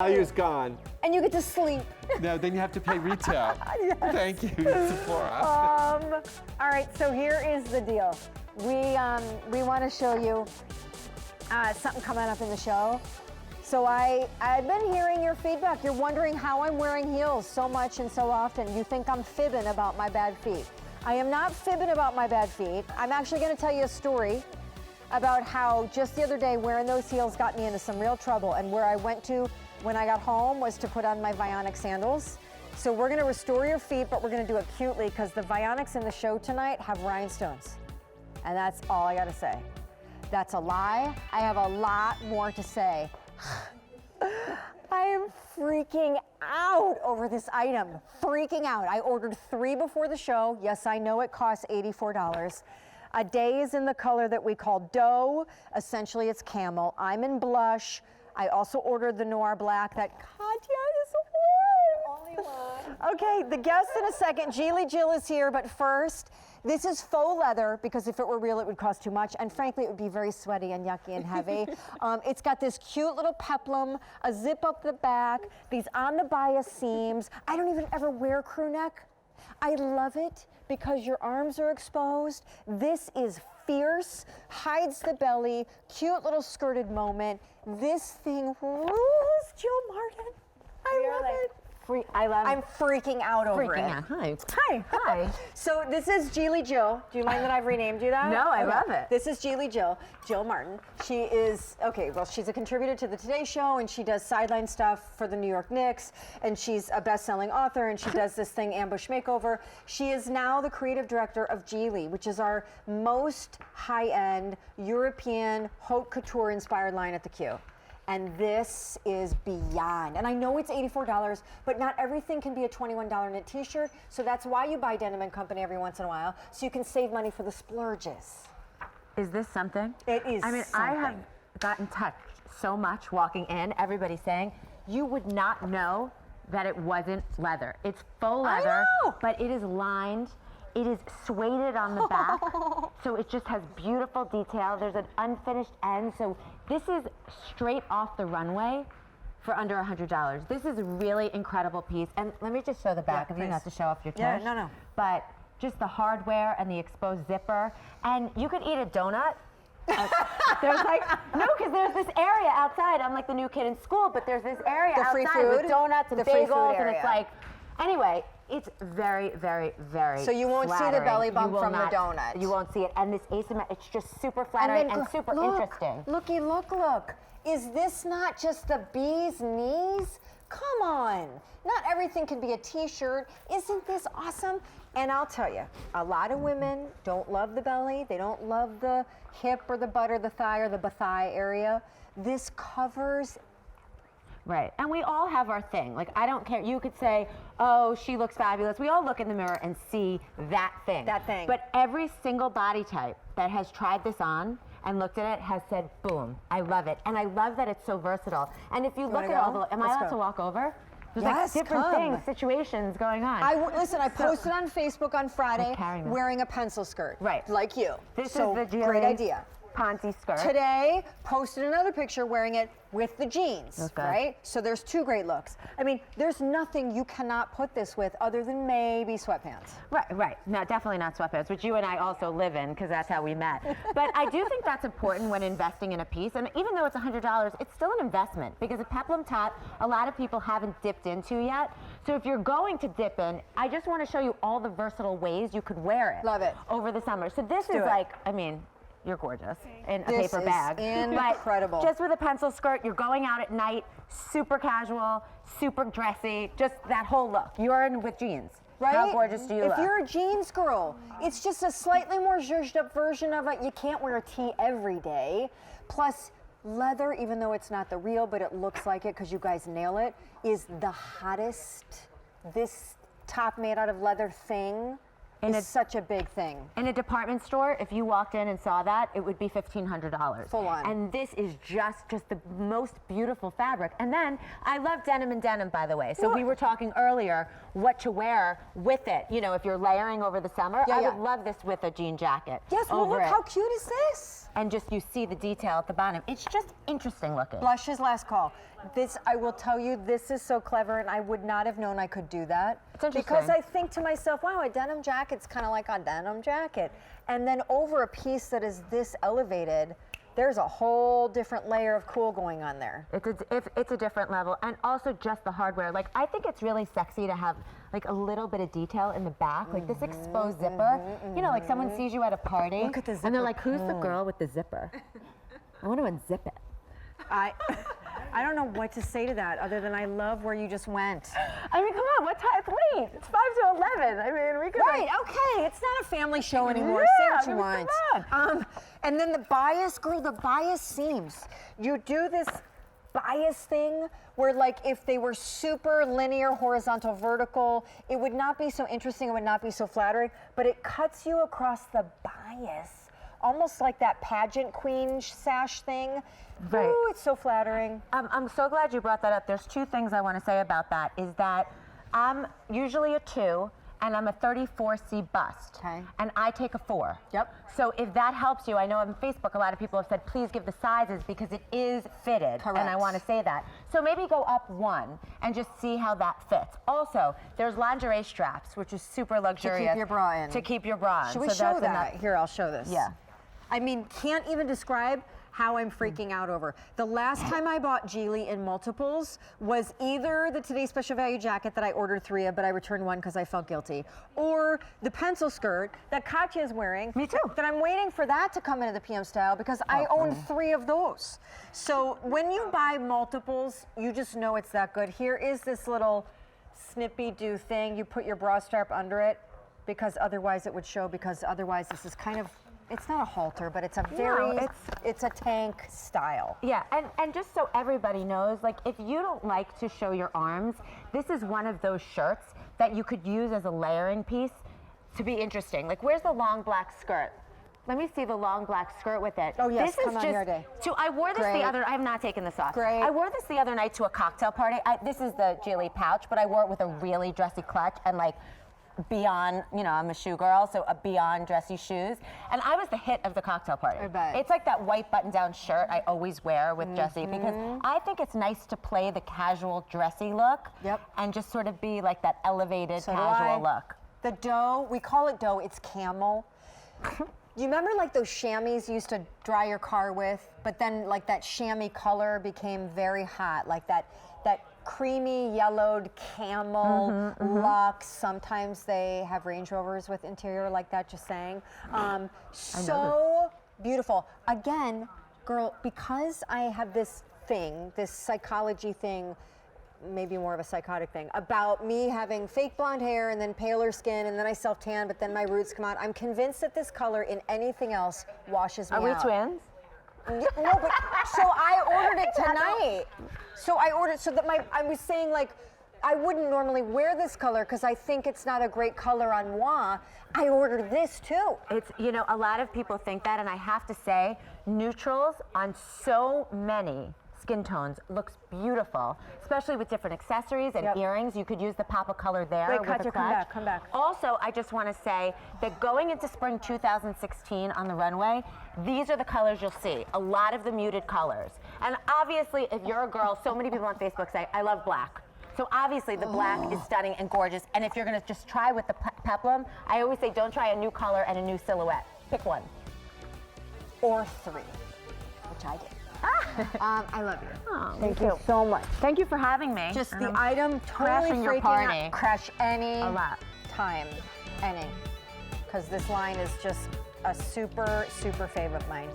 value's gone. And you get to sleep. No, then you have to pay retail. Yes. Thank you, Sephora. All right, so here is the deal. We want to show you something coming up in the show. So I've been hearing your feedback. You're wondering how I'm wearing heels so much and so often. You think I'm fibbing about my bad feet. I am not fibbing about my bad feet. I'm actually going to tell you a story about how just the other day wearing those heels got me into some real trouble, and where I went to when I got home was to put on my Vionic sandals. So we're going to restore your feet, but we're going to do it cutely because the Vionics in the show tonight have rhinestones. And that's all I got to say. That's a lie. I have a lot more to say. I am freaking out over this item. Freaking out. I ordered 3 before the show. Yes, I know it costs $84. A day is in the color that we call dough. Essentially, it's camel. I'm in blush. I also ordered the noir black that Katya is wearing. Only one. Okay, the guest in a second. G.I.L.I is here, but first, this is faux leather, because if it were real, it would cost too much, and frankly, it would be very sweaty and yucky and heavy. It's got this cute little peplum, a zip up the back, these on the bias seams. I don't even ever wear crew neck. I love it because your arms are exposed. This is fierce, hides the belly, cute little skirted moment. This thing rules, Jill Martin. I love it. I'm freaking out over it. Hi. Hi. Hi. So this is G.I.L.I. Jill. Do you mind that I've renamed you that? No, I love it. This is G.I.L.I. Jill. Jill Martin. She is, okay, well, she's a contributor to the Today Show, and she does sideline stuff for the New York Knicks, and she's a best-selling author, and she does this thing, Ambush Makeover. She is now the creative director of G.I.L.I, which is our most high-end European haute couture-inspired line at the Q. And this is beyond. And I know it's $84, but not everything can be a $21 knit t-shirt. So that's why you buy Denim & Company every once in a while, so you can save money for the splurges. Is this something? It is I mean, something. I have gotten touched so much walking in, everybody saying, you would not know that it wasn't leather. It's faux leather, I know. but it is lined. It is suede on the back, so it just has beautiful detail. There's an unfinished end, so this is straight off the runway for under $100. This is a really incredible piece, and let me just show the back. Yeah, if you not to show off your tush. Yeah, no. But just the hardware and the exposed zipper, and you could eat a donut. There's like, no, because there's this area outside. I'm like the new kid in school, but there's this area The free outside food? with donuts and The free food bagels, and area. it's like, anyway, it's very, very, very So you won't see the flattering. belly bump You will from the not- donut. You won't see it. And this asymmetric, it's just super flattering and super interesting. Looky, look. Is this not just the bee's knees? Come on. Not everything can be a t-shirt. Isn't this awesome? And I'll tell you, a lot of women don't love the belly. They don't love the hip or the butt or the thigh or the thigh area. This covers. Right, and we all have our thing. Like, I don't care. You could say, oh, she looks fabulous. We all look in the mirror and see that thing. That thing. But every single body type that has tried this on and looked at it has said, boom, I love it. And I love that it's so versatile. And if you look at all the, am I allowed to walk over? There's Yes, like different come. things, situations going on. Listen, I posted on Facebook on Friday carrying this. wearing a pencil skirt. Right. Like you. This So, is the G.I.L.I great idea. Ponzi skirt. Today, posted another picture wearing it with the jeans, Okay. right? So there's 2 great looks. I mean, there's nothing you cannot put this with other than maybe sweatpants. Right. No, definitely not sweatpants, which you and I also live in because that's how we met. But I do think that's important when investing in a piece. And even though it's $100, it's still an investment because a peplum top, a lot of people haven't dipped into yet. So if you're going to dip in, I just want to show you all the versatile ways you could wear it. Love it. Over the summer. So this is do it. like, I mean, you're gorgeous in a This paper is bag. incredible. But just with a pencil skirt, you're going out at night, super casual, super dressy, just that whole look. You're in with jeans. Right? How gorgeous do you look? If you're a jeans girl, it's just a slightly more zhuzhed up version of it. You can't wear a tee every day. Plus, leather, even though it's not the real, but it looks like it because you guys nail it, is the hottest. This top made out of leather thing is such a big thing. In a department store, if you walked in and saw that, it would be $1,500. Full on. And this is just the most beautiful fabric. And then, I love denim and denim, by the way. So we were talking earlier what to wear with it. You know, if you're layering over the summer, I would love this with a jean jacket. Yes, well, over look, it. how cute is this? And just you see the detail at the bottom. It's just interesting looking. Blush's last call. This, I will tell you, this is so clever, and I would not have known I could do that. It's interesting. Because I think to myself, wow, a denim jacket's kind of like a denim jacket. And then over a piece that is this elevated, there's a whole different layer of cool going on there. It's a different level, and also just the hardware. Like, I think it's really sexy to have like a little bit of detail in the back, like this exposed zipper. You know, like someone sees you at a party, Look at the and they're zipper. like, "Who's the girl with the zipper?" I want to unzip it. I don't know what to say to that other than I love where you just went. I mean, come on, what time? It's late. It's 5 to 11. I mean, we could. Right, okay, it's not a family show anymore. Yeah, Say what you want. come on. And then the bias, girl, the bias seams. You do this bias thing where, like, if they were super linear, horizontal, vertical, it would not be so interesting, it would not be so flattering, but it cuts you across the bias. Almost like that pageant queen sash thing. Right. Ooh, it's so flattering. I'm so glad you brought that up. There's 2 things I want to say about that. Is that I'm usually a 2, and I'm a 34C bust. Okay. And I take a 4. Yep. So if that helps you, I know on Facebook a lot of people have said, please give the sizes because it is fitted. Correct. And I want to say that. So maybe go up 1 and just see how that fits. Also, there's lingerie straps, which is super luxurious. To keep your bra in. To keep your bra in. Should we So show that's that? enough. Here, I'll show this. Yeah. I mean, can't even describe how I'm freaking out over. The last time I bought G.I.L.I in multiples was either the Today's Special Value jacket that I ordered 3 of, but I returned 1 because I felt guilty, or the pencil skirt that Katya is wearing. Me too. That I'm waiting for that to come into the PM style because I own 3 of those. So when you buy multiples, you just know it's that good. Here is this little snippy-do thing. You put your bra strap under it because otherwise it would show, because otherwise this is kind of, it's not a halter, but it's a very, it's a tank style. Yeah, and just so everybody knows, like, if you don't like to show your arms, this is one of those shirts that you could use as a layering piece to be interesting. Like, where's the long black skirt? Let me see the long black skirt with it. Oh, yes, this come is on, just, your day. I wore this Great. the other, I have not taken this off. Great. I wore this the other night to a cocktail party. This is the G.I.L.I pouch, but I wore it with a really dressy clutch and, like, beyond, you know, I'm a shoe girl, so a beyond dressy shoes. And I was the hit of the cocktail party. I bet. It's like that white button-down shirt I always wear with Jessie because I think it's nice to play the casual dressy look and just sort of be like that elevated casual look. The dough, we call it dough, it's camel. You remember like those chamois you used to dry your car with, but then like that chamois color became very hot, like that creamy yellowed camel luxe. Sometimes they have Range Rovers with interior like that, just saying. So beautiful. Again, girl, because I have this thing, this psychology thing, maybe more of a psychotic thing, about me having fake blonde hair and then paler skin and then I self-tan, but then my roots come out. I'm convinced that this color in anything else washes me out. Are we twins? No, but so I ordered it tonight. So I ordered, so that I was saying like, I wouldn't normally wear this color because I think it's not a great color on moi. I ordered this too. It's, you know, a lot of people think that, and I have to say, neutrals on so many skin tones looks beautiful, especially with different accessories and earrings. You could use the pop of color there with Katya, a clutch. come back. Also, I just want to say that going into spring 2016 on the runway, these are the colors you'll see. A lot of the muted colors. And obviously, if you're a girl, so many people on Facebook say, I love black. So obviously the black is stunning and gorgeous. And if you're gonna just try with the Peplum, I always say don't try a new color and a new silhouette. Pick one. Or 3, which I did. I love you. Oh, Thank you so much. Thank you for having me. Just the item totally crashing your freaking party. out. Crash any A lot. time. Any. Because this line is just a super, super favorite of mine.